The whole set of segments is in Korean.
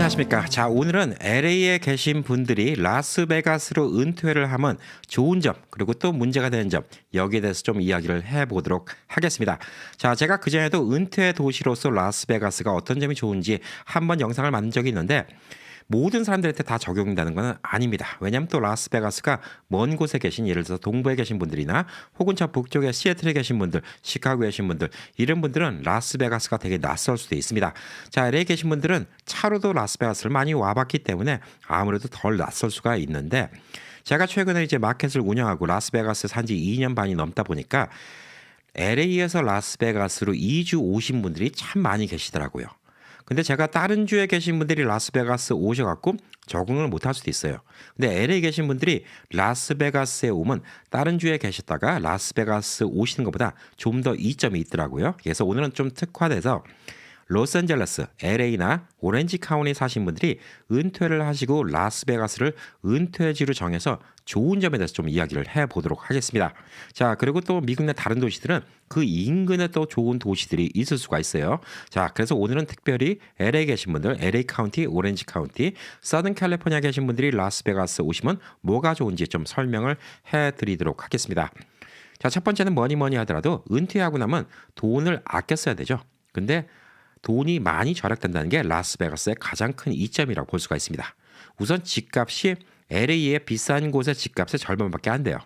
안녕하십니까. 자, 오늘은 LA에 계신 분들이 라스베가스로 은퇴를 하면 좋은 점, 그리고 또 문제가 되는 점, 여기에 대해서 좀 이야기를 해보도록 하겠습니다. 자, 제가 그전에도 은퇴 도시로서 라스베가스가 어떤 점이 좋은지 한번 영상을 만든 적이 있는데, 모든 사람들한테 다 적용된다는 건 아닙니다. 왜냐하면 또 라스베가스가 먼 곳에 계신, 예를 들어서 동부에 계신 분들이나 혹은 저 북쪽에 시애틀에 계신 분들, 시카고에 계신 분들, 이런 분들은 라스베가스가 되게 낯설 수도 있습니다. 자, LA에 계신 분들은 차로도 라스베가스를 많이 와봤기 때문에 아무래도 덜 낯설 수가 있는데, 제가 최근에 이제 마켓을 운영하고 라스베가스 산지 2년 반이 넘다 보니까 LA에서 라스베가스로 이주 오신 분들이 참 많이 계시더라고요. 근데 제가 다른 주에 계신 분들이 라스베가스 오셔갖고 적응을 못할 수도 있어요. 근데 LA 계신 분들이 라스베가스에 오면 다른 주에 계셨다가 라스베가스 오시는 것보다 좀 더 이점이 있더라고요. 그래서 오늘은 좀 특화돼서 로스앤젤레스, LA나 오렌지 카운티 사신 분들이 은퇴를 하시고 라스베가스를 은퇴지로 정해서 좋은 점에 대해서 좀 이야기를 해보도록 하겠습니다. 자, 그리고 또 미국 내 다른 도시들은 그 인근에 또 좋은 도시들이 있을 수가 있어요. 자, 그래서 오늘은 특별히 LA 계신 분들, LA 카운티, 오렌지 카운티, 서든 캘리포니아 계신 분들이 라스베가스 오시면 뭐가 좋은지 좀 설명을 해드리도록 하겠습니다. 자, 첫 번째는 뭐니 하더라도 은퇴하고 나면 돈을 아껴 써야 되죠. 근데 돈이 많이 절약된다는 게 라스베가스의 가장 큰 이점이라고 볼 수가 있습니다. 우선 집값이 LA의 비싼 곳의 집값의 절반밖에 안 돼요.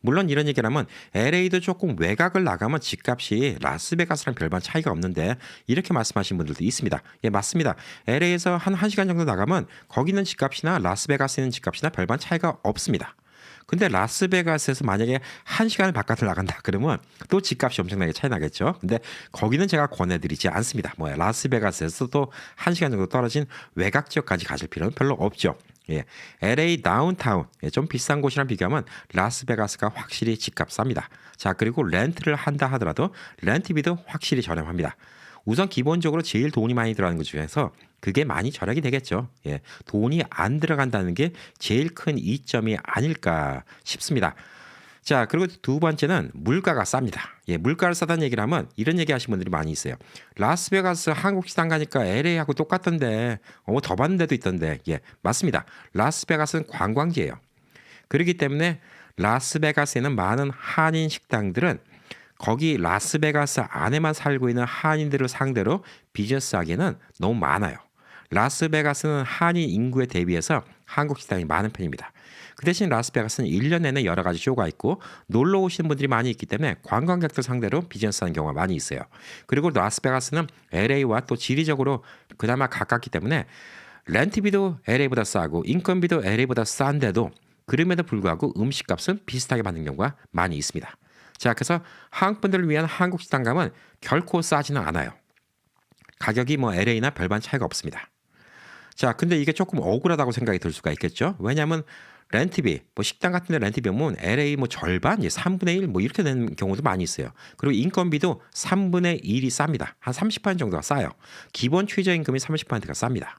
물론 이런 얘기를 하면 LA도 조금 외곽을 나가면 집값이 라스베가스랑 별반 차이가 없는데, 이렇게 말씀하시는 분들도 있습니다. 예, 맞습니다. LA에서 한 1시간 정도 나가면 거기는 집값이나 라스베가스에 있는 집값이나 별반 차이가 없습니다. 근데 라스베가스에서 만약에 1시간을 바깥을 나간다 그러면 또 집값이 엄청나게 차이 나겠죠. 근데 거기는 제가 권해드리지 않습니다. 라스베가스에서 또 1시간 정도 떨어진 외곽 지역까지 가실 필요는 별로 없죠. 예, LA 다운타운, 좀 비싼 곳이랑 비교하면 라스베가스가 확실히 집값 쌉니다. 자, 그리고 렌트를 한다 하더라도 렌트비도 확실히 저렴합니다. 우선 기본적으로 제일 돈이 많이 들어가는 것 중에서 그게 많이 절약이 되겠죠. 예, 돈이 안 들어간다는 게 제일 큰 이점이 아닐까 싶습니다. 자, 그리고 두 번째는 물가가 쌉니다. 예, 물가를 싸다는 얘기를 하면 이런 얘기 하시는 분들이 많이 있어요. 라스베가스 한국 시장 가니까 LA하고 똑같던데, 더 받는 데도 있던데. 예, 맞습니다. 라스베가스는 관광지예요. 그렇기 때문에 라스베가스에는 많은 한인 식당들은 거기 라스베가스 안에만 살고 있는 한인들을 상대로 비즈니스하기에는 너무 많아요. 라스베가스는 한인 인구에 대비해서 한국 식당이 많은 편입니다. 그 대신 라스베가스는 1년 내내 여러 가지 쇼가 있고 놀러 오시는 분들이 많이 있기 때문에 관광객들 상대로 비즈니스하는 경우가 많이 있어요. 그리고 라스베가스는 LA와 또 지리적으로 그나마 가깝기 때문에 렌트비도 LA보다 싸고 인건비도 LA보다 싼데도 그럼에도 불구하고 음식값은 비슷하게 받는 경우가 많이 있습니다. 자, 그래서 한국 분들을 위한 한국 식당 가면 결코 싸지는 않아요. 가격이 LA나 별반 차이가 없습니다. 자, 근데 이게 조금 억울하다고 생각이 들 수가 있겠죠. 왜냐하면 렌트비, 식당 같은 데 렌트비 보면 LA 절반, 3분의 1 이렇게 되는 경우도 많이 있어요. 그리고 인건비도 3분의 1이 쌉니다. 한 30% 정도가 싸요. 기본 최저임금이 30%가 쌉니다.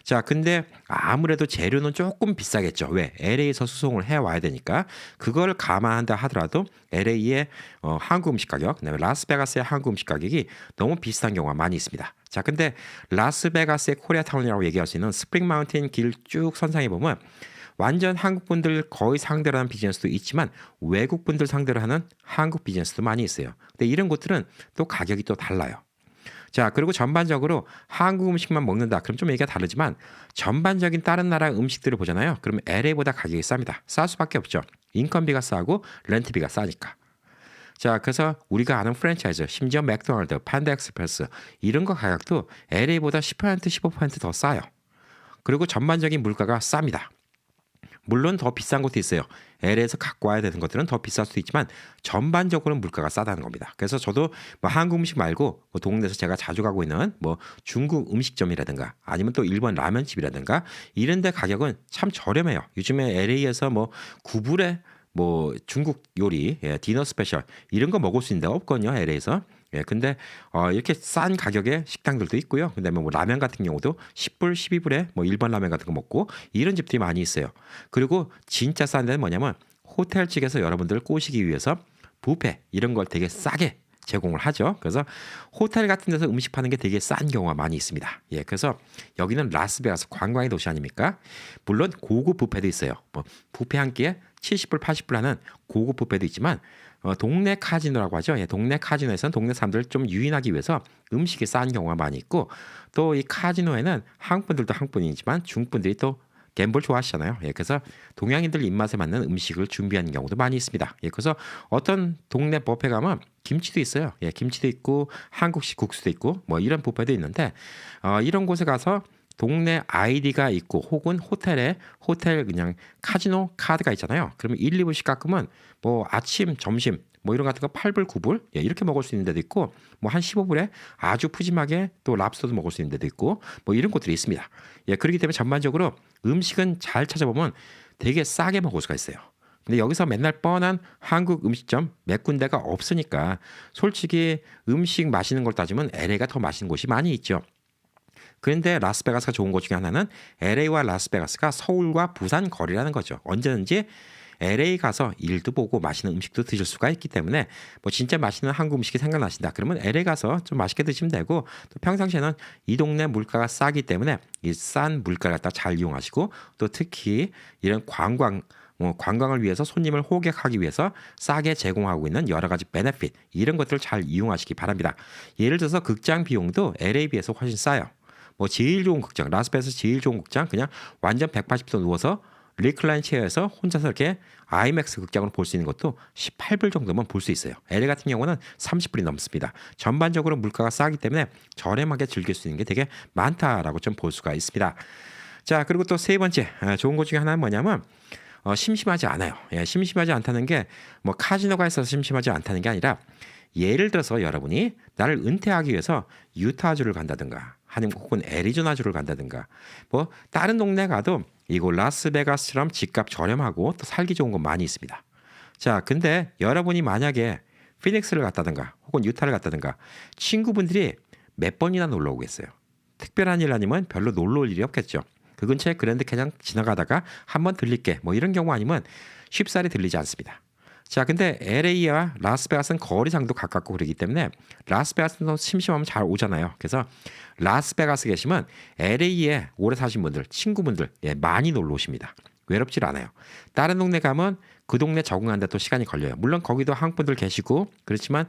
자, 근데 아무래도 재료는 조금 비싸겠죠. 왜? LA에서 수송을 해와야 되니까. 그걸 감안한다 하더라도 LA의 한국 음식 가격, 그다음에 라스베가스의 한국 음식 가격이 너무 비슷한 경우가 많이 있습니다. 자, 근데 라스베가스의 코리아타운이라고 얘기할 수 있는 스프링 마운틴 길 쭉 선상에 보면 완전 한국 분들 거의 상대로 하는 비즈니스도 있지만 외국 분들 상대로 하는 한국 비즈니스도 많이 있어요. 근데 이런 곳들은 또 가격이 또 달라요. 자, 그리고 전반적으로 한국 음식만 먹는다. 그럼 좀 얘기가 다르지만 전반적인 다른 나라 음식들을 보잖아요. 그러면 LA보다 가격이 쌉니다. 쌀 수밖에 없죠. 인건비가 싸고 렌트비가 싸니까. 자, 그래서 우리가 아는 프랜차이즈, 심지어 맥도날드, 판다 익스프레스 이런 거 가격도 LA보다 10%, 15%더 싸요. 그리고 전반적인 물가가 쌉니다. 물론 더 비싼 곳도 있어요. LA에서 갖고 와야 되는 것들은 더 비쌀 수도 있지만 전반적으로는 물가가 싸다는 겁니다. 그래서 저도 한국 음식 말고 동네에서 제가 자주 가고 있는 중국 음식점이라든가 아니면 또 일본 라면집이라든가 이런 데 가격은 참 저렴해요. 요즘에 LA에서 9불에 중국 요리, 디너 스페셜 이런 거 먹을 수 있는 데가 없거든요. LA에서. 예, 근데 이렇게 싼 가격의 식당들도 있고요. 그다음에 라면 같은 경우도 10불, 12불에 일반 라면 같은 거 먹고 이런 집들이 많이 있어요. 그리고 진짜 싼 데는 뭐냐면 호텔 측에서 여러분들을 꼬시기 위해서 뷔페 이런 걸 되게 싸게 제공을 하죠. 그래서 호텔 같은 데서 음식 파는 게 되게 싼 경우가 많이 있습니다. 예, 그래서 여기는 라스베가스 관광의 도시 아닙니까? 물론 고급 뷔페도 있어요. 뭐 뷔페 한 끼에 70불, 80불 하는 고급 뷔페도 있지만 동네 카지노라고 하죠. 예, 동네 카지노에서는 동네 사람들을 좀 유인하기 위해서 음식이 싼 경우가 많이 있고 또 이 카지노에는 한국 분들도 한국 분이지만 중국 분들이 또 갬블 좋아하시잖아요. 예, 그래서 동양인들 입맛에 맞는 음식을 준비하는 경우도 많이 있습니다. 예, 그래서 어떤 동네 뷔페 가면 김치도 있어요. 예, 김치도 있고 한국식 국수도 있고 뭐 이런 뷔페도 있는데 이런 곳에 가서 동네 아이디가 있고 혹은 호텔 그냥 카지노 카드가 있잖아요. 그러면 1, 2불씩 깎으면 뭐 아침, 점심 뭐 이런 거 같은 거 8불, 9불 예, 이렇게 먹을 수 있는 데도 있고 뭐 한 15불에 아주 푸짐하게 또 랍스터도 먹을 수 있는 데도 있고 뭐 이런 곳들이 있습니다. 예, 그렇기 때문에 전반적으로 음식은 잘 찾아보면 되게 싸게 먹을 수가 있어요. 근데 여기서 맨날 뻔한 한국 음식점 몇 군데가 없으니까 솔직히 음식 맛있는 걸 따지면 LA가 더 맛있는 곳이 많이 있죠. 그런데 라스베가스가 좋은 것 중에 하나는 LA와 라스베가스가 서울과 부산 거리라는 거죠. 언제든지 LA 가서 일도 보고 맛있는 음식도 드실 수가 있기 때문에 뭐 진짜 맛있는 한국 음식이 생각나신다. 그러면 LA 가서 좀 맛있게 드시면 되고 또 평상시에는 이 동네 물가가 싸기 때문에 이 싼 물가를 갖다 잘 이용하시고 또 특히 이런 관광을 위해서 손님을 호객하기 위해서 싸게 제공하고 있는 여러 가지 베네핏 이런 것들을 잘 이용하시기 바랍니다. 예를 들어서 극장 비용도 LA 비해서 훨씬 싸요. 뭐 제일 좋은 극장, 라스베가스 제일 좋은 극장 그냥 완전 180도 누워서 리클라인 체어에서 혼자서 이렇게 아이맥스 극장으로 볼 수 있는 것도 18불 정도면 볼 수 있어요. LA 같은 경우는 30불이 넘습니다. 전반적으로 물가가 싸기 때문에 저렴하게 즐길 수 있는 게 되게 많다라고 좀 볼 수가 있습니다. 자, 그리고 또 세 번째 좋은 것 중에 하나는 뭐냐면 심심하지 않아요. 예, 심심하지 않다는 게 뭐 카지노가 있어서 심심하지 않다는 게 아니라 예를 들어서 여러분이 나를 은퇴하기 위해서 유타주를 간다든가 아니면 혹은 애리조나주를 간다든가 뭐 다른 동네 가도 이곳 라스베가스처럼 집값 저렴하고 또 살기 좋은 곳 많이 있습니다. 자, 근데 여러분이 만약에 피닉스를 갔다든가 혹은 유타를 갔다든가 친구분들이 몇 번이나 놀러 오겠어요. 특별한 일 아니면 별로 놀러 올 일이 없겠죠. 그 근처에 그랜드 캐냥 지나가다가 한번 들릴게 뭐 이런 경우 아니면 쉽사리 들리지 않습니다. 자, 근데 LA와 라스베가스는 거리상도 가깝고 그러기 때문에 라스베가스는 심심하면 잘 오잖아요. 그래서 라스베가스 계시면 LA에 오래 사신 분들, 친구분들 예, 많이 놀러 오십니다. 외롭질 않아요. 다른 동네 가면 그 동네 적응하는데 또 시간이 걸려요. 물론 거기도 한국분들 계시고 그렇지만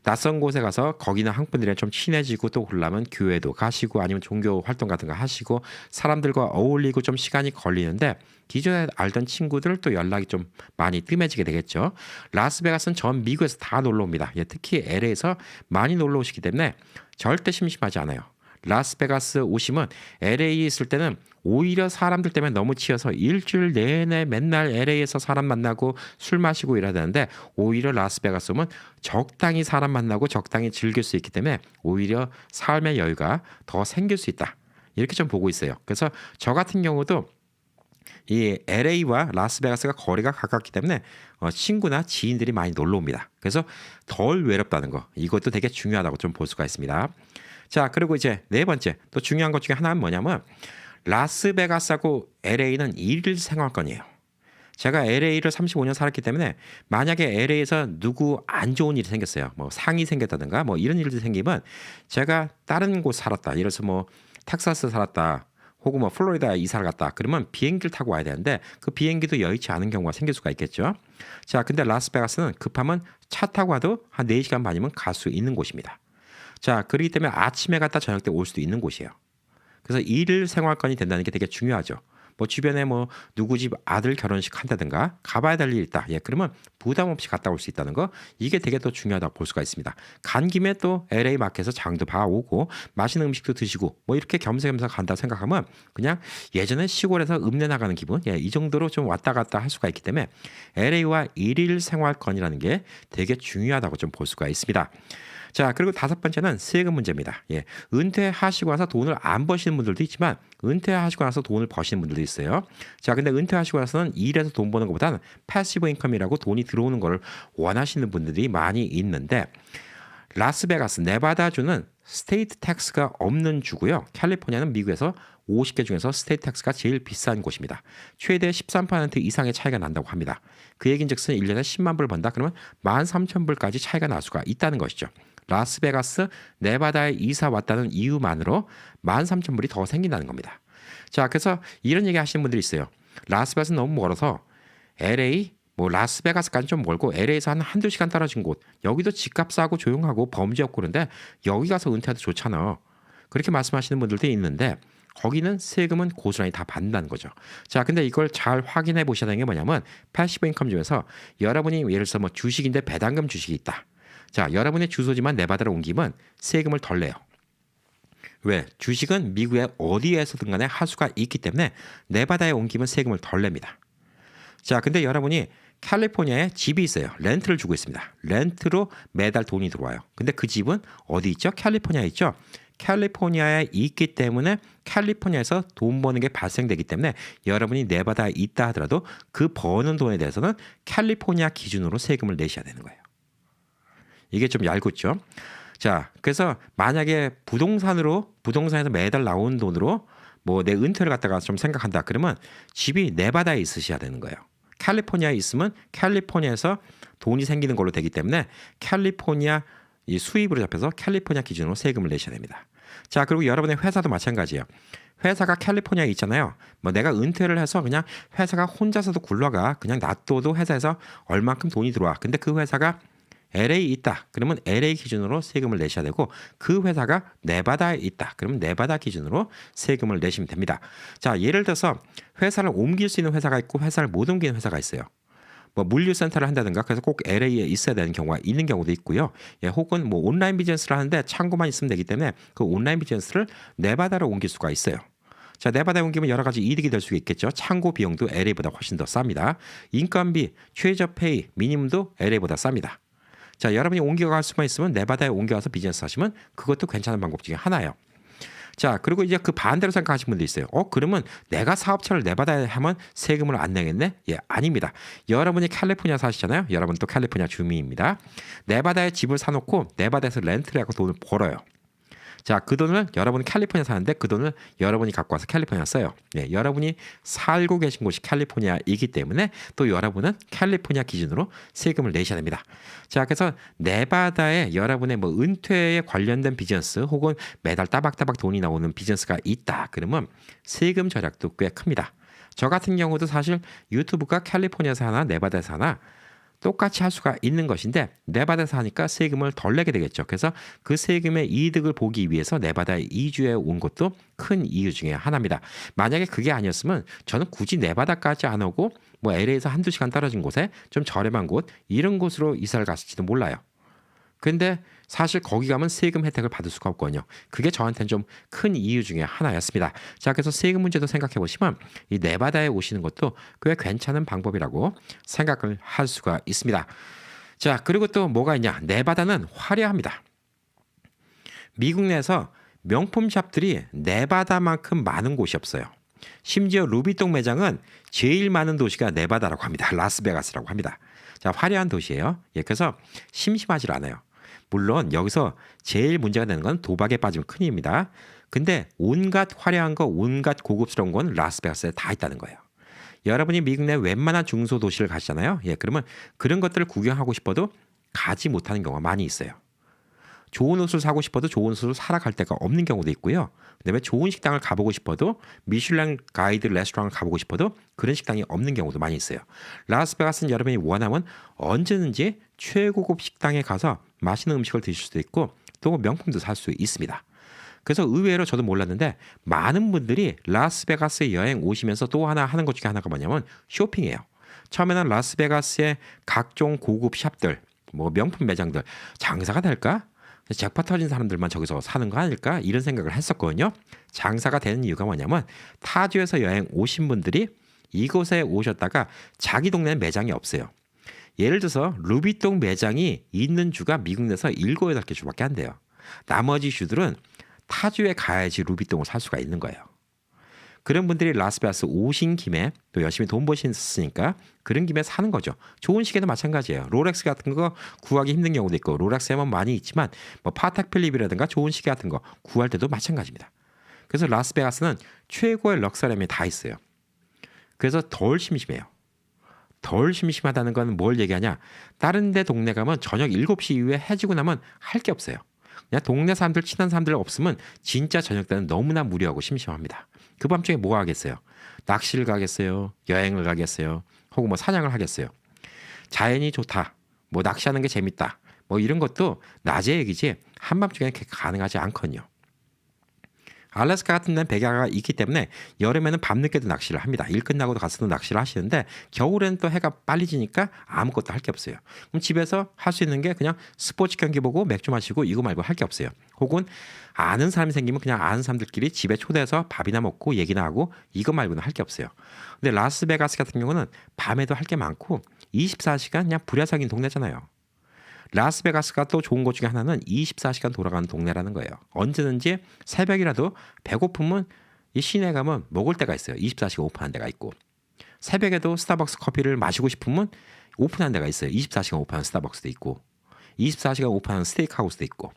낯선 곳에 가서 거기는 한국분들이랑 좀 친해지고 또 그러려면 교회도 가시고 아니면 종교 활동 같은 거 하시고 사람들과 어울리고 좀 시간이 걸리는데 기존에 알던 친구들 또 연락이 좀 많이 뜸해지게 되겠죠. 라스베가스는 전 미국에서 다 놀러 옵니다. 예, 특히 LA에서 많이 놀러 오시기 때문에 절대 심심하지 않아요. 라스베가스 오시면 LA에 있을 때는 오히려 사람들 때문에 너무 치여서 일주일 내내 맨날 LA에서 사람 만나고 술 마시고 이래야 되는데 오히려 라스베가스 오면 적당히 사람 만나고 적당히 즐길 수 있기 때문에 오히려 삶의 여유가 더 생길 수 있다. 이렇게 좀 보고 있어요. 그래서 저 같은 경우도 이 LA와 라스베가스가 거리가 가깝기 때문에 친구나 지인들이 많이 놀러 옵니다. 그래서 덜 외롭다는 거 이것도 되게 중요하다고 좀 볼 수가 있습니다. 자, 그리고 이제 네 번째 또 중요한 것 중에 하나는 뭐냐면 라스베가스하고 LA는 일일 생활권이에요. 제가 LA를 35년 살았기 때문에 만약에 LA에서 누구 안 좋은 일이 생겼어요. 뭐 상이 생겼다든가 뭐 이런 일들이 생기면 제가 다른 곳 살았다. 예를 들어서 뭐 텍사스 살았다. 혹은 뭐 플로리다에 이사를 갔다. 그러면 비행기를 타고 와야 되는데 그 비행기도 여의치 않은 경우가 생길 수가 있겠죠. 자, 근데 라스베가스는 급하면 차 타고 와도 한 4시간 반이면 갈 수 있는 곳입니다. 자, 그렇기 때문에 아침에 갔다 저녁 때 올 수도 있는 곳이에요. 그래서 일일 생활권이 된다는 게 되게 중요하죠. 뭐 주변에 뭐 누구 집 아들 결혼식 한다든가 가봐야 될 일 있다. 예, 그러면 부담 없이 갔다 올 수 있다는 거 이게 되게 또 중요하다고 볼 수가 있습니다. 간 김에 또 LA 마켓에서 장도 봐오고 맛있는 음식도 드시고 뭐 이렇게 겸사겸사 간다고 생각하면 그냥 예전에 시골에서 읍내 나가는 기분 예, 이 정도로 좀 왔다 갔다 할 수가 있기 때문에 LA와 일일 생활권이라는 게 되게 중요하다고 좀 볼 수가 있습니다. 자, 그리고 다섯 번째는 세금 문제입니다. 예, 은퇴하시고 나서 돈을 안 버시는 분들도 있지만 은퇴하시고 나서 돈을 버시는 분들도 있어요. 자, 근데 은퇴하시고 나서는 일해서 돈 버는 것보다는 패시브 인컴이라고 돈이 들어오는 걸 원하시는 분들이 많이 있는데 라스베가스, 네바다주는 스테이트 텍스가 없는 주고요. 캘리포니아는 미국에서 50개 중에서 스테이트 텍스가 제일 비싼 곳입니다. 최대 13% 이상의 차이가 난다고 합니다. 그 얘긴즉슨 1년에 10만 불 번다 그러면 13,000불까지 차이가 날 수가 있다는 것이죠. 라스베가스, 네바다에 이사 왔다는 이유만으로 13,000불이 더 생긴다는 겁니다. 자, 그래서 이런 얘기 하시는 분들이 있어요. 라스베가스 너무 멀어서 LA, 라스베가스까지 좀 멀고 LA에서 한두 시간 떨어진 곳, 여기도 집값 싸고 조용하고 범죄 없고 그런데 여기 가서 은퇴해도 좋잖아. 그렇게 말씀하시는 분들도 있는데 거기는 세금은 고스란히 다 받는다는 거죠. 자, 근데 이걸 잘 확인해 보셔야 되는 게 뭐냐면 패시브 인컴 중에서 여러분이 예를 들어서 주식인데 배당금 주식이 있다. 자, 여러분의 주소지만 네바다로 옮기면 세금을 덜 내요. 왜? 주식은 미국의 어디에서든 간에 할 수가 있기 때문에 네바다에 옮기면 세금을 덜 냅니다. 자, 근데 여러분이 캘리포니아에 집이 있어요. 렌트를 주고 있습니다. 렌트로 매달 돈이 들어와요. 근데 그 집은 어디 있죠? 캘리포니아에 있죠. 캘리포니아에 있기 때문에 캘리포니아에서 돈 버는 게 발생되기 때문에 여러분이 네바다에 있다 하더라도 그 버는 돈에 대해서는 캘리포니아 기준으로 세금을 내셔야 되는 거예요. 이게 좀 얄궂죠. 자, 그래서 만약에 부동산에서 매달 나오는 돈으로 내 은퇴를 갖다가 좀 생각한다 그러면 집이 네바다에 있으셔야 되는 거예요. 캘리포니아에 있으면 캘리포니아에서 돈이 생기는 걸로 되기 때문에 캘리포니아 이 수입으로 잡혀서 캘리포니아 기준으로 세금을 내셔야 됩니다. 자, 그리고 여러분의 회사도 마찬가지예요. 회사가 캘리포니아에 있잖아요. 내가 은퇴를 해서 그냥 회사가 혼자서도 굴러가. 그냥 놔둬도 회사에서 얼만큼 돈이 들어와. 근데 그 회사가 LA에 있다. 그러면 LA 기준으로 세금을 내셔야 되고 그 회사가 네바다에 있다. 그러면 네바다 기준으로 세금을 내시면 됩니다. 자, 예를 들어서 회사를 옮길 수 있는 회사가 있고 회사를 못 옮기는 회사가 있어요. 물류센터를 한다든가 그래서 꼭 LA에 있어야 되는 경우가 있는 경우도 있고요. 예, 혹은 온라인 비즈니스를 하는데 창고만 있으면 되기 때문에 그 온라인 비즈니스를 네바다로 옮길 수가 있어요. 자, 네바다에 옮기면 여러 가지 이득이 될 수 있겠죠. 창고 비용도 LA보다 훨씬 더 쌉니다. 인건비, 최저 페이, 미니멈도 LA보다 쌉니다. 자, 여러분이 옮겨갈 수만 있으면 네바다에 옮겨가서 비즈니스 하시면 그것도 괜찮은 방법 중에 하나예요. 자, 그리고 이제 그 반대로 생각하시는 분도 있어요. 그러면 내가 사업체를 네바다에 하면 세금을 안 내겠네? 예, 아닙니다. 여러분이 캘리포니아 사시잖아요. 여러분 또 캘리포니아 주민입니다. 네바다에 집을 사놓고 네바다에서 렌트를 하고 돈을 벌어요. 자, 그 돈을 여러분이 캘리포니아 사는데 그 돈을 여러분이 갖고 와서 캘리포니아 써요. 예, 여러분이 살고 계신 곳이 캘리포니아이기 때문에 또 여러분은 캘리포니아 기준으로 세금을 내셔야 됩니다. 자, 그래서 네바다에 여러분의 은퇴에 관련된 비즈니스 혹은 매달 따박따박 돈이 나오는 비즈니스가 있다. 그러면 세금 절약도 꽤 큽니다. 저 같은 경우도 사실 유튜브가 캘리포니아에서 하나 네바다에서 하나 똑같이 할 수가 있는 것인데 네바다에서 하니까 세금을 덜 내게 되겠죠. 그래서 그 세금의 이득을 보기 위해서 네바다에 이주해 온 것도 큰 이유 중에 하나입니다. 만약에 그게 아니었으면 저는 굳이 네바다까지 안 오고 LA에서 한두 시간 떨어진 곳에 좀 저렴한 곳 이런 곳으로 이사를 갔을지도 몰라요. 근데 사실 거기 가면 세금 혜택을 받을 수가 없거든요. 그게 저한테는 좀 큰 이유 중에 하나였습니다. 자, 그래서 세금 문제도 생각해 보시면 이 네바다에 오시는 것도 꽤 괜찮은 방법이라고 생각을 할 수가 있습니다. 자, 그리고 또 뭐가 있냐? 네바다는 화려합니다. 미국 내에서 명품 샵들이 네바다만큼 많은 곳이 없어요. 심지어 루비통 매장은 제일 많은 도시가 네바다라고 합니다. 라스베가스라고 합니다. 자, 화려한 도시예요. 예, 그래서 심심하지 않아요. 물론 여기서 제일 문제가 되는 건 도박에 빠지면 큰일입니다. 근데 온갖 화려한 거, 온갖 고급스러운 건 라스베가스에 다 있다는 거예요. 여러분이 미국 내 웬만한 중소도시를 가시잖아요. 예, 그러면 그런 것들을 구경하고 싶어도 가지 못하는 경우가 많이 있어요. 좋은 옷을 사고 싶어도 좋은 옷을 사러 갈 데가 없는 경우도 있고요. 그다음에 좋은 식당을 가보고 싶어도 미슐랭 가이드 레스토랑을 가보고 싶어도 그런 식당이 없는 경우도 많이 있어요. 라스베가스는 여러분이 원하면 언제든지 최고급 식당에 가서 맛있는 음식을 드실 수도 있고 또 명품도 살 수 있습니다. 그래서 의외로 저도 몰랐는데 많은 분들이 라스베가스에 여행 오시면서 또 하나 하는 것 중에 하나가 뭐냐면 쇼핑이에요. 처음에는 라스베가스의 각종 고급 샵들, 명품 매장들 장사가 될까? 잭팟 터진 사람들만 저기서 사는 거 아닐까? 이런 생각을 했었거든요. 장사가 되는 이유가 뭐냐면 타주에서 여행 오신 분들이 이곳에 오셨다가 자기 동네에 매장이 없어요. 예를 들어서 루비통 매장이 있는 주가 미국 내에서 7, 8개 주밖에 안 돼요. 나머지 주들은 타주에 가야지 루비통을 살 수가 있는 거예요. 그런 분들이 라스베가스 오신 김에 또 열심히 돈 버시니까 그런 김에 사는 거죠. 좋은 시계도 마찬가지예요. 롤렉스 같은 거 구하기 힘든 경우도 있고 롤렉스에만 많이 있지만 파텍 필립이라든가 좋은 시계 같은 거 구할 때도 마찬가지입니다. 그래서 라스베가스는 최고의 럭셔리함이 다 있어요. 그래서 덜 심심해요. 덜 심심하다는 건 뭘 얘기하냐? 다른 데 동네 가면 저녁 7시 이후에 해지고 나면 할 게 없어요. 그냥 동네 사람들, 친한 사람들 없으면 진짜 저녁 때는 너무나 무료하고 심심합니다. 그 밤중에 뭐 하겠어요? 낚시를 가겠어요? 여행을 가겠어요? 혹은 뭐 사냥을 하겠어요? 자연이 좋다. 뭐 낚시하는 게 재밌다. 뭐 이런 것도 낮의 얘기지 한밤중에 그렇게 가능하지 않거든요. 알래스카 같은 데는 백야가 있기 때문에 여름에는 밤늦게도 낚시를 합니다. 일 끝나고도 가서도 낚시를 하시는데 겨울에는 또 해가 빨리 지니까 아무것도 할 게 없어요. 그럼 집에서 할 수 있는 게 그냥 스포츠 경기 보고 맥주 마시고 이거 말고 할 게 없어요. 혹은 아는 사람이 생기면 그냥 아는 사람들끼리 집에 초대해서 밥이나 먹고 얘기나 하고 이거 말고는 할 게 없어요. 근데 라스베가스 같은 경우는 밤에도 할 게 많고 24시간 그냥 부랴삭인 동네잖아요. 라스베가스가 또 좋은 것 중에 하나는 24시간 돌아가는 동네라는 거예요. 언제든지 새벽이라도 배고프면 이 시내 가면 먹을 데가 있어요. 24시간 오픈한 데가 있고 새벽에도 스타벅스 커피를 마시고 싶으면 오픈한 데가 있어요. 24시간 오픈한 스타벅스도 있고 24시간 오픈한 스테이크하우스도 있고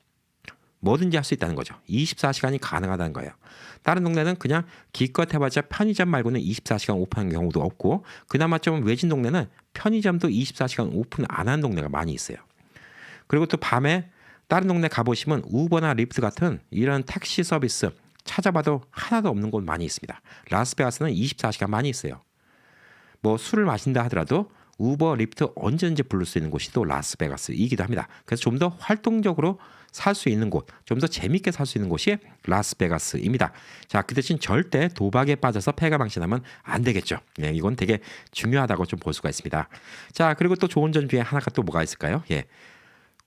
뭐든지 할 수 있다는 거죠. 24시간이 가능하다는 거예요. 다른 동네는 그냥 기껏 해봤자 편의점 말고는 24시간 오픈한 경우도 없고 그나마 좀 외진 동네는 편의점도 24시간 오픈 안 하는 동네가 많이 있어요. 그리고 또 밤에 다른 동네 가보시면 우버나 리프트 같은 이런 택시 서비스 찾아봐도 하나도 없는 곳 많이 있습니다. 라스베가스는 24시간 많이 있어요. 뭐 술을 마신다 하더라도 우버, 리프트 언제든지 부를 수 있는 곳이 또 라스베가스이기도 합니다. 그래서 좀 더 활동적으로 살 수 있는 곳, 좀 더 재밌게 살 수 있는 곳이 라스베가스입니다. 자, 그 대신 절대 도박에 빠져서 패가 망신하면 안 되겠죠. 네, 이건 되게 중요하다고 좀 볼 수가 있습니다. 자, 그리고 또 좋은 점 중에 하나가 또 뭐가 있을까요? 예,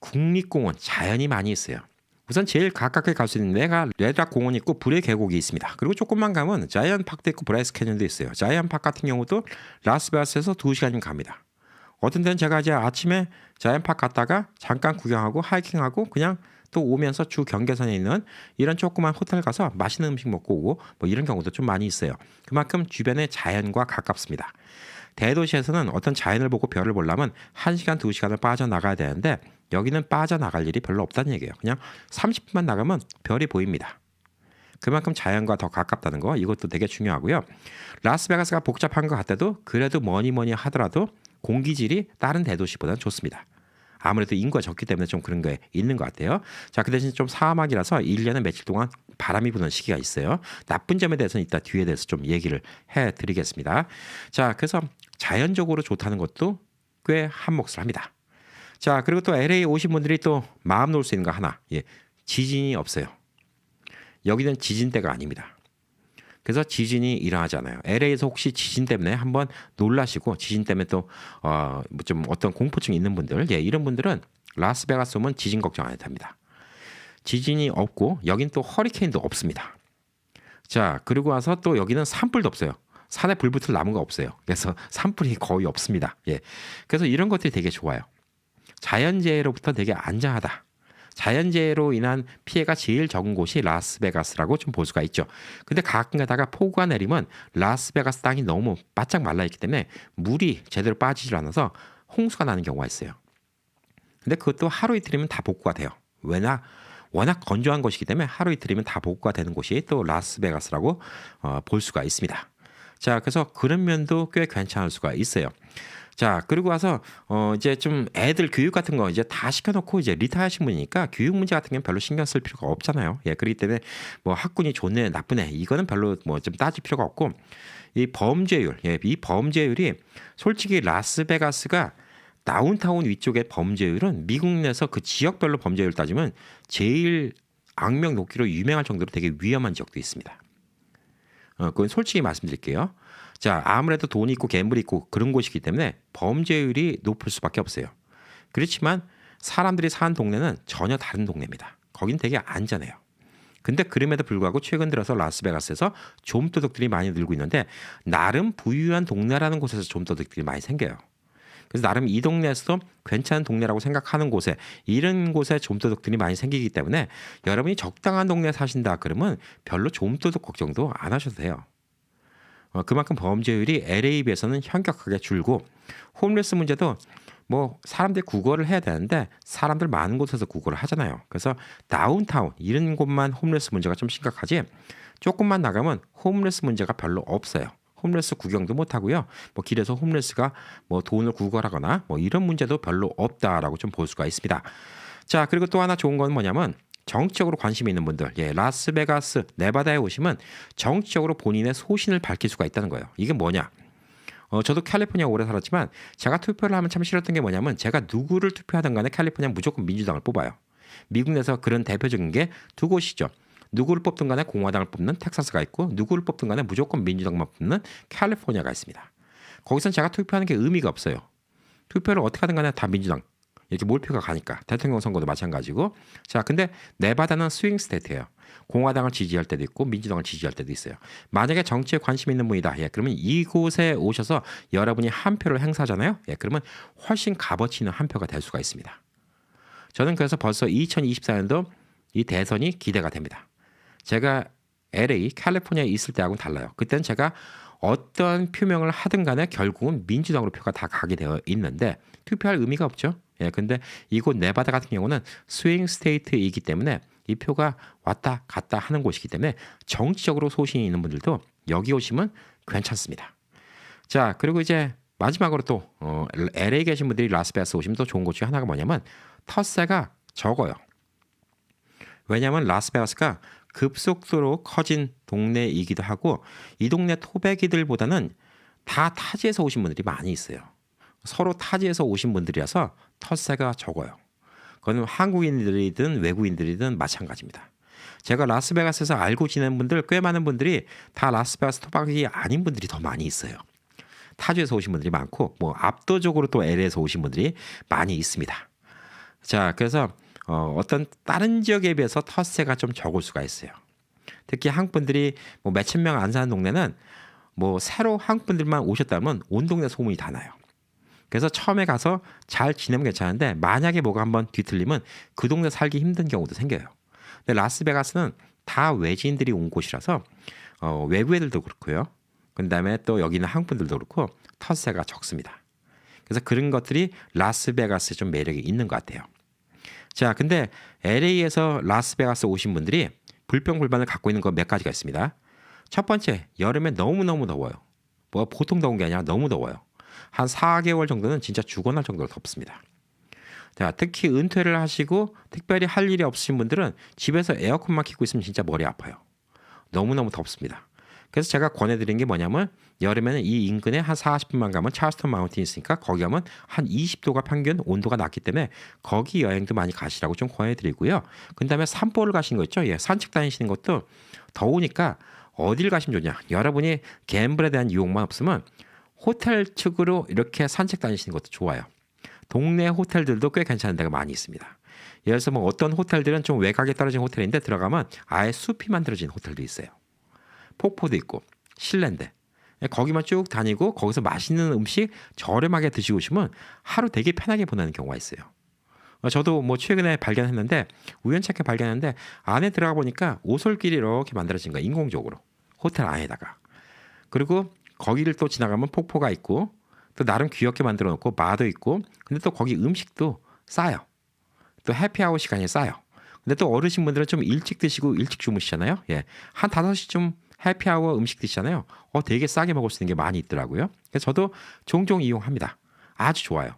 국립공원, 자연이 많이 있어요. 우선 제일 가깝게 갈 수 있는 데가 레드락 공원이 있고 불의 계곡이 있습니다. 그리고 조금만 가면 자이언트 파크도 있고 브라이스 캐년도 있어요. 자이언트 파크 같은 경우도 라스베가스에서 2시간이면 갑니다. 어떤 데는 제가 이제 아침에 자이언트 파크 갔다가 잠깐 구경하고 하이킹하고 그냥 또 오면서 주 경계선에 있는 이런 조그만 호텔 가서 맛있는 음식 먹고 오고 뭐 이런 경우도 좀 많이 있어요. 그만큼 주변에 자연과 가깝습니다. 대도시에서는 어떤 자연을 보고 별을 보려면 1시간, 2시간을 빠져나가야 되는데 여기는 빠져나갈 일이 별로 없다는 얘기예요. 그냥 30분만 나가면 별이 보입니다. 그만큼 자연과 더 가깝다는 거 이것도 되게 중요하고요. 라스베가스가 복잡한 것 같아도 그래도 뭐니 하더라도 공기질이 다른 대도시보다는 좋습니다. 아무래도 인구가 적기 때문에 좀 그런 게 있는 것 같아요. 자, 그 대신 좀 사막이라서 1년에 며칠 동안 바람이 부는 시기가 있어요. 나쁜 점에 대해서는 이따 뒤에 대해서 좀 얘기를 해드리겠습니다. 자, 그래서 자연적으로 좋다는 것도 꽤 한몫을 합니다. 자, 그리고 또 LA 오신 분들이 또 마음 놓을 수 있는 거 하나. 예, 지진이 없어요. 여기는 지진대가 아닙니다. 그래서 지진이 일어나지 않아요. LA에서 혹시 지진 때문에 한번 놀라시고 지진 때문에 또 좀 어떤 공포증이 있는 분들, 예, 이런 분들은 라스베가스 오면 지진 걱정 안 해도 됩니다. 지진이 없고 여긴 또 허리케인도 없습니다. 자, 그리고 와서 또 여기는 산불도 없어요. 산에 불 붙을 나무가 없어요. 그래서 산불이 거의 없습니다. 예, 그래서 이런 것들이 되게 좋아요. 자연재해로부터 되게 안전하다. 자연재해로 인한 피해가 제일 적은 곳이 라스베가스라고 좀 볼 수가 있죠. 근데 가끔 가다가 폭우가 내리면 라스베가스 땅이 너무 바짝 말라있기 때문에 물이 제대로 빠지질 않아서 홍수가 나는 경우가 있어요. 근데 그것도 하루 이틀이면 다 복구가 돼요. 워낙 건조한 곳이기 때문에 하루 이틀이면 다 복구가 되는 곳이 또 라스베가스라고 볼 수가 있습니다. 자, 그래서 그런 면도 꽤 괜찮을 수가 있어요. 자, 그리고 와서 이제 좀 애들 교육 같은 거 이제 다 시켜놓고 이제 리타하신 분이니까 교육 문제 같은 경우는 별로 신경 쓸 필요가 없잖아요. 예, 그렇기 때문에 뭐 학군이 좋네 나쁘네 이거는 별로 뭐 좀 따질 필요가 없고 이 범죄율, 예, 이 범죄율이 솔직히 라스베가스가 다운타운 위쪽의 범죄율은 미국 내에서 그 지역별로 범죄율 따지면 제일 악명 높기로 유명할 정도로 되게 위험한 지역도 있습니다. 그건 솔직히 말씀드릴게요. 자, 아무래도 돈이 있고 갬블이 있고 그런 곳이기 때문에 범죄율이 높을 수밖에 없어요. 그렇지만 사람들이 사는 동네는 전혀 다른 동네입니다. 거긴 되게 안전해요. 근데 그럼에도 불구하고 최근 들어서 라스베가스에서 좀도둑들이 많이 늘고 있는데 나름 부유한 동네라는 곳에서 좀도둑들이 많이 생겨요. 그래서 나름 이 동네에서도 괜찮은 동네라고 생각하는 곳에 이런 곳에 좀도둑들이 많이 생기기 때문에 여러분이 적당한 동네에 사신다 그러면 별로 좀도둑 걱정도 안 하셔도 돼요. 그만큼 범죄율이 LA에 비해서는 현격하게 줄고 홈레스 문제도 뭐 사람들이 구걸을 해야 되는데 사람들 많은 곳에서 구걸을 하잖아요. 그래서 다운타운 이런 곳만 홈레스 문제가 좀 심각하지 조금만 나가면 홈레스 문제가 별로 없어요. 홈레스 구경도 못 하고요. 뭐 길에서 홈레스가 뭐 돈을 구걸하거나 뭐 이런 문제도 별로 없다라고 좀 볼 수가 있습니다. 자, 그리고 또 하나 좋은 건 뭐냐면 정치적으로 관심이 있는 분들, 라스베가스, 네바다에 오시면 정치적으로 본인의 소신을 밝힐 수가 있다는 거예요. 이게 뭐냐? 저도 캘리포니아 오래 살았지만 제가 투표를 하면 참 싫었던 게 뭐냐면 제가 누구를 투표하든 간에 캘리포니아 무조건 민주당을 뽑아요. 미국 내에서 그런 대표적인 게 두 곳이죠. 누구를 뽑든 간에 공화당을 뽑는 텍사스가 있고 누구를 뽑든 간에 무조건 민주당만 뽑는 캘리포니아가 있습니다. 거기선 제가 투표하는 게 의미가 없어요. 투표를 어떻게 하든 간에 다 민주당 이렇게 몰표가 가니까 대통령 선거도 마찬가지고. 자, 근데 네바다는 스윙 스테이트예요. 공화당을 지지할 때도 있고 민주당을 지지할 때도 있어요. 만약에 정치에 관심 있는 분이다. 그러면 이곳에 오셔서 여러분이 한 표를 행사하잖아요. 그러면 훨씬 값어치 있는 한 표가 될 수가 있습니다. 저는 그래서 벌써 2024년도 이 대선이 기대가 됩니다. 제가 LA, 캘리포니아에 있을 때하고는 달라요. 그때는 제가 어떤 표명을 하든 간에 결국은 민주당으로 표가 다 가게 되어 있는데 투표할 의미가 없죠. 근데 이곳 네바다 같은 경우는 스윙 스테이트이기 때문에 이 표가 왔다 갔다 하는 곳이기 때문에 정치적으로 소신이 있는 분들도 여기 오시면 괜찮습니다. 자, 그리고 이제 마지막으로 또 LA 계신 분들이 라스베가스 오시면 또 좋은 곳 중에 하나가 뭐냐면 텃세가 적어요. 왜냐하면 라스베가스가 급속도로 커진 동네이기도 하고 이 동네 토백이들보다는 다 타지에서 오신 분들이 많이 있어요. 서로 타지에서 오신 분들이라서 텃세가 적어요. 그건 한국인들이든 외국인들이든 마찬가지입니다. 제가 라스베가스에서 알고 지낸 분들 꽤 많은 분들이 다 라스베가스 토박이 아닌 분들이 더 많이 있어요. 타주에서 오신 분들이 많고 뭐 압도적으로 또 LA에서 오신 분들이 많이 있습니다. 자, 그래서 어떤 다른 지역에 비해서 텃세가 좀 적을 수가 있어요. 특히 한국 분들이 뭐 몇천 명 안 사는 동네는 뭐 새로 한국 분들만 오셨다면 온 동네 소문이 다 나요. 그래서 처음에 가서 잘 지내면 괜찮은데 만약에 뭐가 한번 뒤틀리면 그 동네 살기 힘든 경우도 생겨요. 근데 라스베가스는 다 외지인들이 온 곳이라서 외부 애들도 그렇고요. 그다음에 또 여기 있는 한국 분들도 그렇고 텃세가 적습니다. 그래서 그런 것들이 라스베가스에 좀 매력이 있는 것 같아요. 자, 근데 LA에서 라스베가스 오신 분들이 불평불만을 갖고 있는 거 몇 가지가 있습니다. 첫 번째, 여름에 너무너무 더워요. 뭐 보통 더운 게 아니라 너무 더워요. 한 4개월 정도는 진짜 죽어날 정도로 덥습니다. 자, 특히 은퇴를 하시고 특별히 할 일이 없으신 분들은 집에서 에어컨만 켜고 있으면 진짜 머리 아파요. 너무너무 덥습니다. 그래서 제가 권해드린 게 뭐냐면 여름에는 이 인근에 한 40분만 가면 찰스턴 마운틴이 있으니까 거기 가면 한 20도가 평균 온도가 낮기 때문에 거기 여행도 많이 가시라고 좀 권해드리고요. 그 다음에 산보를 가시는 거 있죠. 산책 다니시는 것도 더우니까 어딜 가시면 좋냐. 여러분이 갬블에 대한 유혹만 없으면 호텔 측으로 이렇게 산책 다니시는 것도 좋아요. 동네 호텔들도 꽤 괜찮은 데가 많이 있습니다. 예를 들어서 뭐 어떤 호텔들은 좀 외곽에 떨어진 호텔인데 들어가면 아예 숲이 만들어진 호텔도 있어요. 폭포도 있고 실내인데 거기만 쭉 다니고 거기서 맛있는 음식 저렴하게 드시고 오시면 하루 되게 편하게 보내는 경우가 있어요. 저도 뭐 최근에 발견했는데 우연찮게 발견했는데 안에 들어가 보니까 오솔길이 이렇게 만들어진 거야. 인공적으로 호텔 안에다가. 그리고 거기를 또 지나가면 폭포가 있고 또 나름 귀엽게 만들어 놓고 바도 있고 근데 또 거기 음식도 싸요. 또 해피아워 시간이 싸요. 근데 또 어르신분들은 좀 일찍 드시고 일찍 주무시잖아요. 한 5시쯤 해피아워 음식 드시잖아요. 되게 싸게 먹을 수 있는 게 많이 있더라고요. 그래서 저도 종종 이용합니다. 아주 좋아요.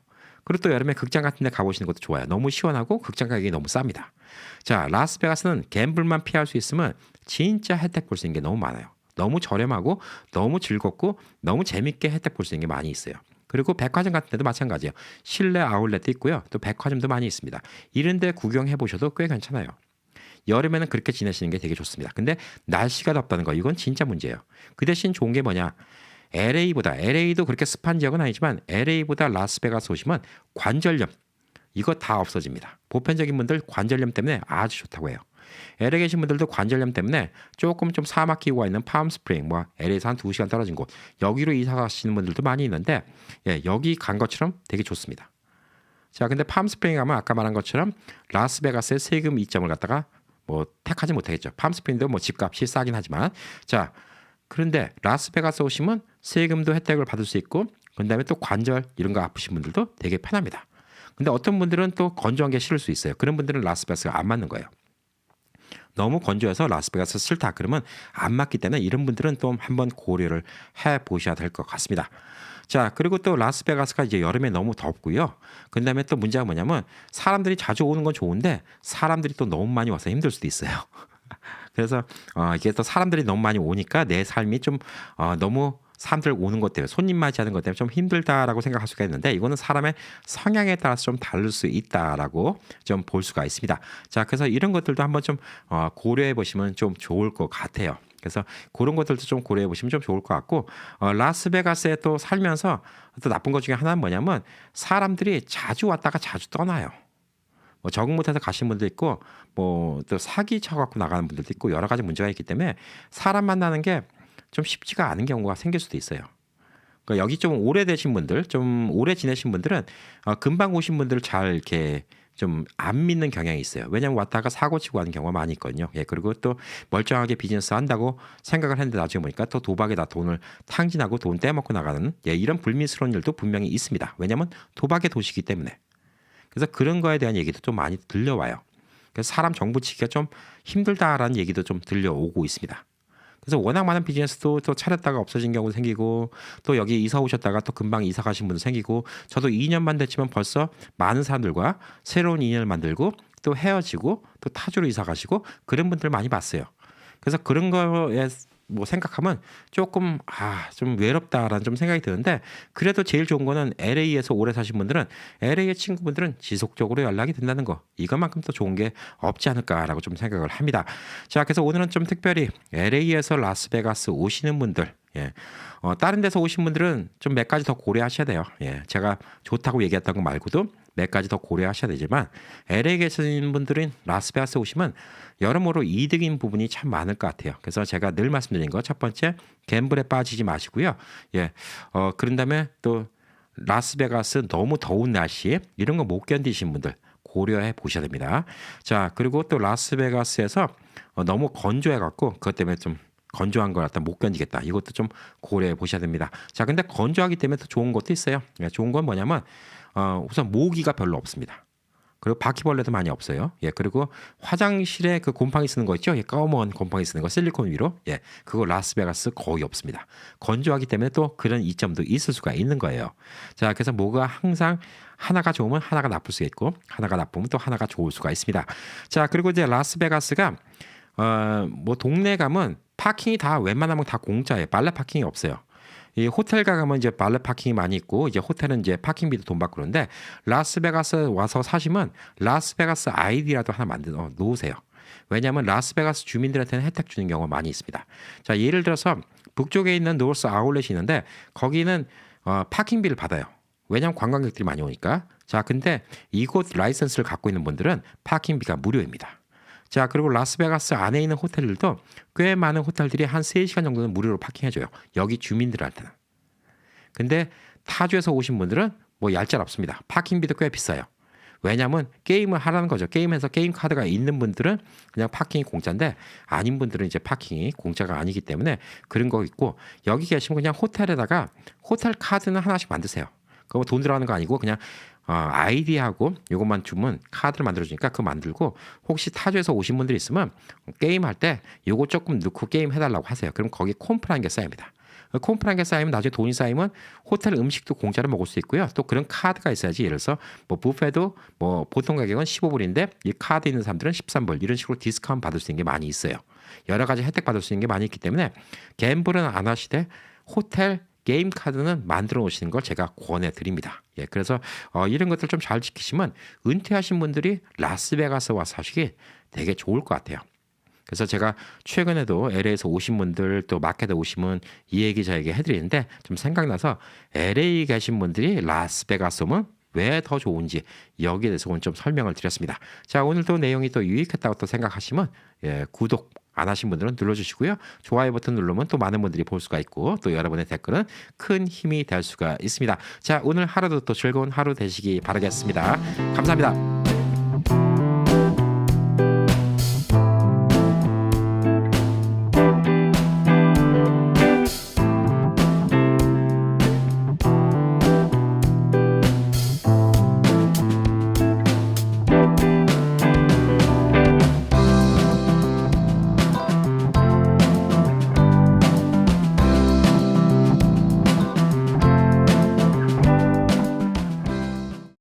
그리고 또 여름에 극장 같은 데 가보시는 것도 좋아요. 너무 시원하고 극장 가격이 너무 쌉니다. 자, 라스베가스는 갬블만 피할 수 있으면 진짜 혜택 볼 수 있는 게 너무 많아요. 너무 저렴하고 너무 즐겁고 너무 재밌게 혜택 볼 수 있는 게 많이 있어요. 그리고 백화점 같은 데도 마찬가지예요. 실내 아울렛도 있고요. 또 백화점도 많이 있습니다. 이런 데 구경해 보셔도 꽤 괜찮아요. 여름에는 그렇게 지내시는 게 되게 좋습니다. 근데 날씨가 덥다는 거 이건 진짜 문제예요. 그 대신 좋은 게 뭐냐? LA도 그렇게 습한 지역은 아니지만 LA보다 라스베가스 오시면 관절염 이거 다 없어집니다. 보편적인 분들 관절염 때문에 아주 좋다고 해요. LA 계신 분들도 관절염 때문에 조금 좀 사막 기후가 있는 팜스프링, 뭐 LA에서 한 2시간 떨어진 곳 여기로 이사 가시는 분들도 많이 있는데 여기 간 것처럼 되게 좋습니다. 자, 근데 팜스프링 가면 아까 말한 것처럼 라스베가스의 세금 이점을 갖다가 뭐 택하지 못하겠죠. 팜스프링도 뭐 집값이 싸긴 하지만 자, 그런데 라스베가스 오시면 세금도 혜택을 받을 수 있고 그다음에 또 관절 이런 거 아프신 분들도 되게 편합니다. 근데 어떤 분들은 또 건조한 게 싫을 수 있어요. 그런 분들은 라스베가스가 안 맞는 거예요. 너무 건조해서 라스베가스 싫다 그러면 안 맞기 때문에 이런 분들은 또 한번 고려를 해 보셔야 될 것 같습니다. 자, 그리고 또 라스베가스가 이제 여름에 너무 덥고요. 그다음에 또 문제가 뭐냐면 사람들이 자주 오는 건 좋은데 사람들이 또 너무 많이 와서 힘들 수도 있어요. 그래서 이게 또 사람들이 너무 많이 오니까 내 삶이 좀 너무 사람들 오는 것 때문에 손님 맞이하는 것 때문에 좀 힘들다라고 생각할 수가 있는데 이거는 사람의 성향에 따라서 좀 다를 수 있다라고 좀 볼 수가 있습니다. 자, 그래서 이런 것들도 한번 좀 고려해 보시면 좀 좋을 것 같아요. 그래서 그런 것들도 좀 고려해 보시면 좀 좋을 것 같고 라스베가스에 또 살면서 또 나쁜 것 중에 하나는 뭐냐면 사람들이 자주 왔다가 자주 떠나요. 뭐 적응 못해서 가시는 분도 있고 뭐 또 사기 쳐갖고 나가는 분들도 있고 여러 가지 문제가 있기 때문에 사람 만나는 게 좀 쉽지가 않은 경우가 생길 수도 있어요. 그러니까 여기 좀 오래되신 분들, 좀 오래 지내신 분들은 금방 오신 분들을 잘 이렇게 좀 안 믿는 경향이 있어요. 왜냐하면 왔다가 사고 치고 하는 경우가 많이 있거든요. 예, 그리고 또 멀쩡하게 비즈니스 한다고 생각을 했는데 나중에 보니까 또 도박에다 돈을 탕진하고 돈 떼먹고 나가는 이런 불미스러운 일도 분명히 있습니다. 왜냐하면 도박의 도시이기 때문에. 그래서 그런 거에 대한 얘기도 좀 많이 들려와요. 그래서 사람 정부 치기가 좀 힘들다라는 얘기도 좀 들려오고 있습니다. 그래서 워낙 많은 비즈니스도 또 차렸다가 없어진 경우도 생기고 또 여기 이사 오셨다가 또 금방 이사 가신 분도 생기고 저도 2년만 됐지만 벌써 많은 사람들과 새로운 인연을 만들고 또 헤어지고 또 타주로 이사 가시고 그런 분들 많이 봤어요. 그래서 그런 거에 뭐 생각하면 조금 좀 외롭다라는 좀 생각이 드는데 그래도 제일 좋은 거는 LA에서 오래 사신 분들은 LA의 친구분들은 지속적으로 연락이 된다는 거 이것만큼 더 좋은 게 없지 않을까라고 좀 생각을 합니다. 자, 그래서 오늘은 좀 특별히 LA에서 라스베가스 오시는 분들 다른 데서 오신 분들은 좀 몇 가지 더 고려하셔야 돼요. 예, 제가 좋다고 얘기했던 거 말고도 몇 가지 더 고려하셔야 되지만 LA에 계신 분들은 라스베가스 오시면 여러모로 이득인 부분이 참 많을 것 같아요. 그래서 제가 늘 말씀드린 거 첫 번째 갬블에 빠지지 마시고요. 예, 그런 다음에 또 라스베가스 너무 더운 날씨에 이런 거 못 견디신 분들 고려해 보셔야 됩니다. 자, 그리고 또 라스베가스에서 너무 건조해 갖고 그것 때문에 좀 건조한 걸 갖다 못 견디겠다. 이것도 좀 고려해 보셔야 됩니다. 자, 근데 건조하기 때문에 또 좋은 것도 있어요. 예, 좋은 건 뭐냐면 우선 모기가 별로 없습니다. 그리고 바퀴벌레도 많이 없어요. 예, 그리고 화장실에 그 곰팡이 쓰는 거 있죠? 예, 검은 곰팡이 쓰는 거 실리콘 위로. 예, 그거 라스베가스 거의 없습니다. 건조하기 때문에 또 그런 이점도 있을 수가 있는 거예요. 자, 그래서 뭐가 항상 하나가 좋으면 하나가 나쁠 수 있고 하나가 나쁘면 또 하나가 좋을 수가 있습니다. 자, 그리고 이제 라스베가스가 뭐 동네 가면 파킹이 다 웬만하면 다 공짜예요. 발렛 파킹이 없어요. 이 호텔 가면 이제 발렛 파킹이 많이 있고 이제 호텔은 이제 파킹비도 돈 받고 그러는데 라스베가스 와서 사시면 라스베가스 아이디라도 하나 만들어 놓으세요. 왜냐하면 라스베가스 주민들한테는 혜택 주는 경우가 많이 있습니다. 자, 예를 들어서 북쪽에 있는 노스 아울렛이 있는데 거기는 파킹비를 받아요. 왜냐하면 관광객들이 많이 오니까. 자, 근데 이곳 라이선스를 갖고 있는 분들은 파킹비가 무료입니다. 자, 그리고 라스베가스 안에 있는 호텔들도 꽤 많은 호텔들이 한 3시간 정도는 무료로 파킹해줘요. 여기 주민들한테는. 근데 타주에서 오신 분들은 뭐 얄짤 없습니다. 파킹비도 꽤 비싸요. 왜냐하면 게임을 하라는 거죠. 게임에서 게임 카드가 있는 분들은 그냥 파킹이 공짜인데 아닌 분들은 이제 파킹이 공짜가 아니기 때문에 그런 거 있고 여기 계시면 그냥 호텔에다가 호텔 카드는 하나씩 만드세요. 그거 돈 들어가는 거 아니고 그냥 아이디하고 이것만 주면 카드를 만들어주니까 그거 만들고 혹시 타주에서 오신 분들이 있으면 게임할 때 이거 조금 넣고 게임 해달라고 하세요. 그럼 거기 콤프라는 게 쌓입니다. 콤프라는 게 쌓이면 나중에 돈이 쌓이면 호텔 음식도 공짜로 먹을 수 있고요. 또 그런 카드가 있어야지. 예를 들어서 뭐 뷔페도 뭐 보통 가격은 15불인데 이 카드 있는 사람들은 13불 이런 식으로 디스카운트 받을 수 있는 게 많이 있어요. 여러 가지 혜택 받을 수 있는 게 많이 있기 때문에 갬블은 안 하시되 호텔 게임 카드는 만들어 놓으시는 걸 제가 권해 드립니다. 예, 그래서 이런 것들 좀 잘 지키시면 은퇴하신 분들이 라스베가스 와서 사시기 되게 좋을 것 같아요. 그래서 제가 최근에도 LA에서 오신 분들 또 마켓에 오시면 이 얘기 저에게 해드리는데 좀 생각나서 LA 계신 분들이 라스베가스 오면 왜 더 좋은지 여기에 대해서 오늘 좀 설명을 드렸습니다. 자, 오늘도 내용이 또 유익했다고 또 생각하시면 구독 안 하신 분들은 눌러주시고요. 좋아요 버튼 누르면 또 많은 분들이 볼 수가 있고 또 여러분의 댓글은 큰 힘이 될 수가 있습니다. 자, 오늘 하루도 또 즐거운 하루 되시기 바라겠습니다. 감사합니다.